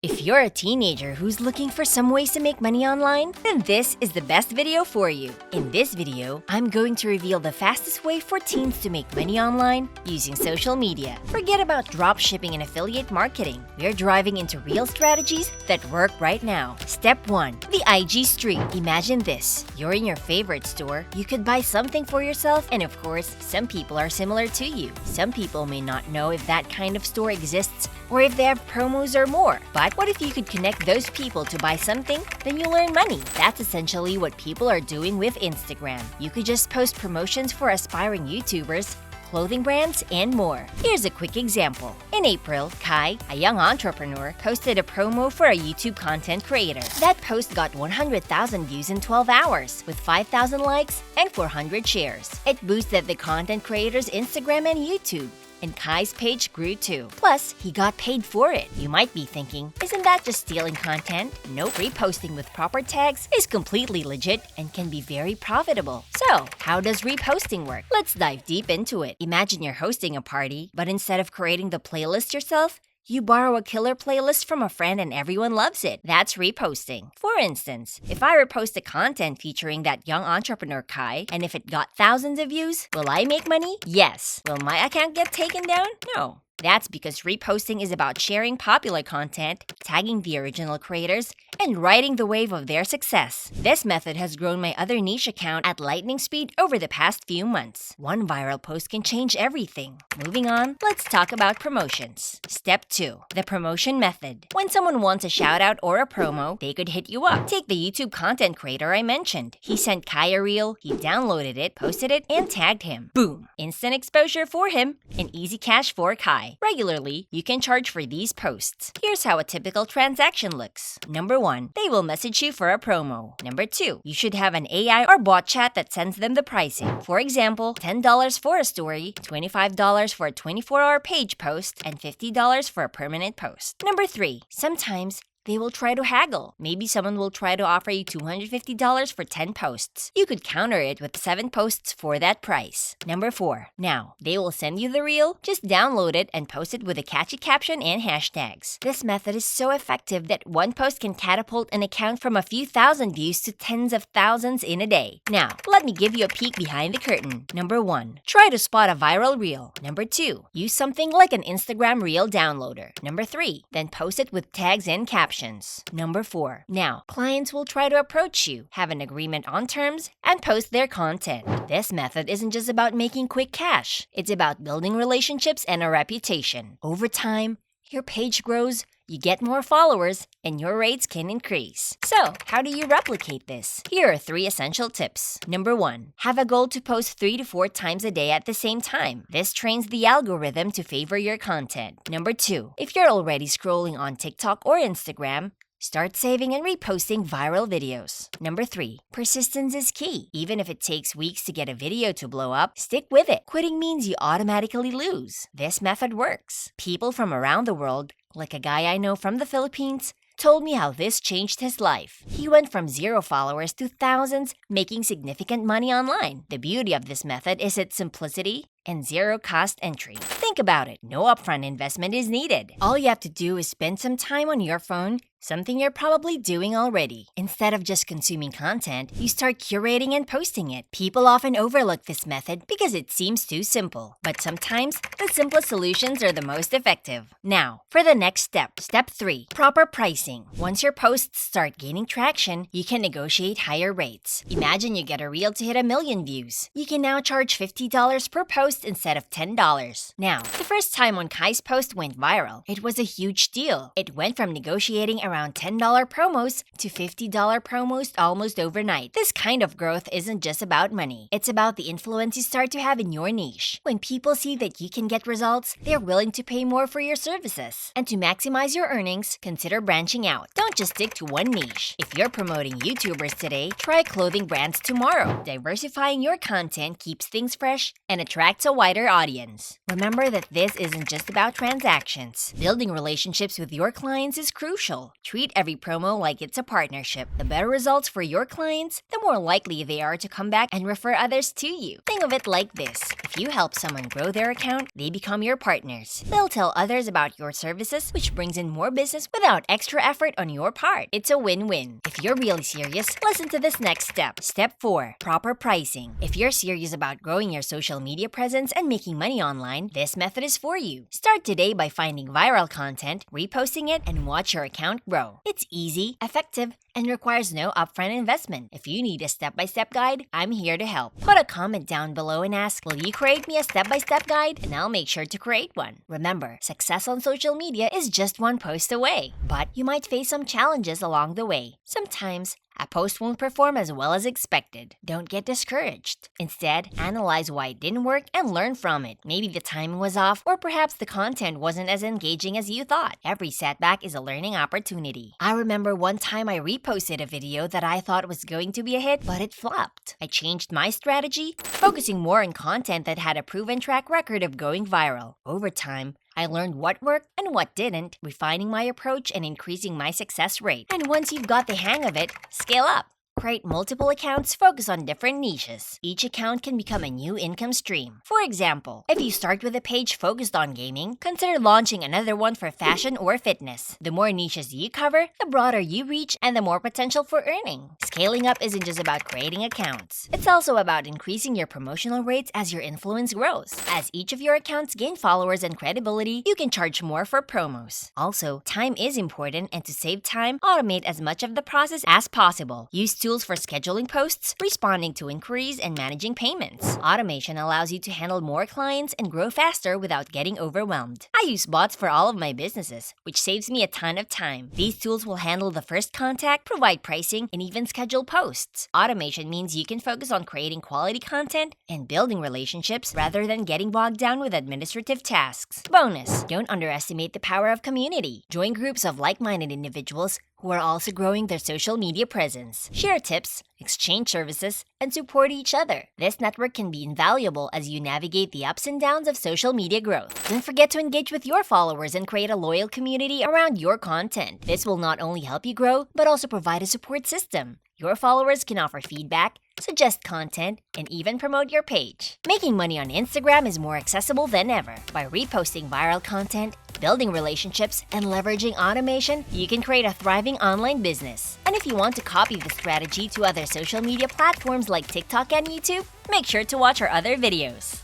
If you're a teenager who's looking for some ways to make money online, then this is the best video for you. In this video, I'm going to reveal the fastest way for teens to make money online using social media. Forget about dropshipping and affiliate marketing. We're driving into real strategies that work right now. Step 1. The IG streak. Imagine this. You're in your favorite store, you could buy something for yourself, and of course, some people are similar to you. Some people may not know if that kind of store exists or if they have promos or more. But what if you could connect those people to buy something? Then you earn money. That's essentially what people are doing with Instagram. You could just post promotions for aspiring YouTubers, clothing brands, and more. Here's a quick example. In April, Kai, a young entrepreneur, posted a promo for a YouTube content creator. That post got 100,000 views in 12 hours, with 5,000 likes and 400 shares. It boosted the content creator's Instagram and YouTube, and Kai's page grew too. Plus, he got paid for it. You might be thinking, isn't that just stealing content? Nope, reposting with proper tags is completely legit and can be very profitable. So, how does reposting work? Let's dive deep into it. Imagine you're hosting a party, but instead of creating the playlist yourself, you borrow a killer playlist from a friend and everyone loves it. That's reposting. For instance, if I repost a content featuring that young entrepreneur Kai, and if it got thousands of views, will I make money? Yes. Will my account get taken down? No. That's because reposting is about sharing popular content, tagging the original creators, and riding the wave of their success. This method has grown my other niche account at lightning speed over the past few months. One viral post can change everything. Moving on, let's talk about promotions. Step 2. The promotion method. When someone wants a shout out or a promo, they could hit you up. Take the YouTube content creator I mentioned. He sent Kai a reel, he downloaded it, posted it, and tagged him. Boom! Instant exposure for him and easy cash for Kai. Regularly, you can charge for these posts. Here's how a typical transaction looks. Number 1, they will message you for a promo. Number 2, you should have an AI or bot chat that sends them the pricing. For example, $10 for a story, $25 for a 24-hour page post, and $50 for a permanent post. Number 3, sometimes they will try to haggle. Maybe someone will try to offer you $250 for 10 posts. You could counter it with 7 posts for that price. Number 4. Now, they will send you the reel, just download it and post it with a catchy caption and hashtags. This method is so effective that one post can catapult an account from a few thousand views to tens of thousands in a day. Now, let me give you a peek behind the curtain. Number 1. Try to spot a viral reel. Number 2. Use something like an Instagram reel downloader. Number 3. Then post it with tags and captions. Number 4. Now, clients will try to approach you, have an agreement on terms, and post their content. This method isn't just about making quick cash. It's about building relationships and a reputation. Over time, your page grows, you get more followers, and your rates can increase. So, how do you replicate this? Here are 3 essential tips. Number 1, have a goal to post 3 to 4 times a day at the same time. This trains the algorithm to favor your content. Number 2, if you're already scrolling on TikTok or Instagram, start saving and reposting viral videos. Number 3, persistence is key. Even if it takes weeks to get a video to blow up, stick with it. Quitting means you automatically lose. This method works. People from around the world, like a guy I know from the Philippines, told me how this changed his life. He went from 0 followers to thousands, making significant money online. The beauty of this method is its simplicity and zero-cost entry. Think about it. No upfront investment is needed. All you have to do is spend some time on your phone, something you're probably doing already. Instead of just consuming content, you start curating and posting it. People often overlook this method because it seems too simple. But sometimes, the simplest solutions are the most effective. Now, for the next step. Step 3. Proper pricing. Once your posts start gaining traction, you can negotiate higher rates. Imagine you get a reel to hit 1 million views. You can now charge $50 per post instead of $10. Now, the first time when Kai's post went viral, it was a huge deal. It went from negotiating around $10 promos to $50 promos almost overnight. This kind of growth isn't just about money. It's about the influence you start to have in your niche. When people see that you can get results, they're willing to pay more for your services. And to maximize your earnings, consider branching out. Don't just stick to one niche. If you're promoting YouTubers today, try clothing brands tomorrow. Diversifying your content keeps things fresh and attracts attracts a wider audience. Remember that this isn't just about transactions. Building relationships with your clients is crucial. Treat every promo like it's a partnership. The better results for your clients, the more likely they are to come back and refer others to you. Think of it like this. If you help someone grow their account, they become your partners. They'll tell others about your services, which brings in more business without extra effort on your part. It's a win-win. If you're really serious, listen to this next step. Step 4. Proper pricing. If you're serious about growing your social media presence and making money online, this method is for you. Start today by finding viral content, reposting it, and watch your account grow. It's easy, effective, and requires no upfront investment. If you need a step-by-step guide, I'm here to help. Put a comment down below and ask, will you create me a step-by-step guide? And I'll make sure to create one. Remember, success on social media is just one post away. But you might face some challenges along the way. Sometimes, a post won't perform as well as expected. Don't get discouraged. Instead, analyze why it didn't work and learn from it. Maybe the timing was off, or perhaps the content wasn't as engaging as you thought. Every setback is a learning opportunity. I remember one time I reposted a video that I thought was going to be a hit, but it flopped. I changed my strategy, focusing more on content that had a proven track record of going viral. Over time, I learned what worked and what didn't, refining my approach and increasing my success rate. And once you've got the hang of it, scale up. Create multiple accounts, focus on different niches. Each account can become a new income stream. For example, if you start with a page focused on gaming, consider launching another one for fashion or fitness. The more niches you cover, the broader you reach and the more potential for earning. Scaling up isn't just about creating accounts. It's also about increasing your promotional rates as your influence grows. As each of your accounts gain followers and credibility, you can charge more for promos. Also, time is important, and to save time, automate as much of the process as possible. Use tools for scheduling posts, responding to inquiries, and managing payments. Automation allows you to handle more clients and grow faster without getting overwhelmed. I use bots for all of my businesses, which saves me a ton of time. These tools will handle the first contact, provide pricing, and even schedule posts. Automation means you can focus on creating quality content and building relationships rather than getting bogged down with administrative tasks. Bonus: don't underestimate the power of community. Join groups of like-minded individuals who are also growing their social media presence. Share tips, exchange services, and support each other. This network can be invaluable as you navigate the ups and downs of social media growth. Don't forget to engage with your followers and create a loyal community around your content. This will not only help you grow, but also provide a support system. Your followers can offer feedback, suggest content, and even promote your page. Making money on Instagram is more accessible than ever. By reposting viral content, building relationships, and leveraging automation, you can create a thriving online business. And if you want to copy this strategy to other social media platforms like TikTok and YouTube, make sure to watch our other videos.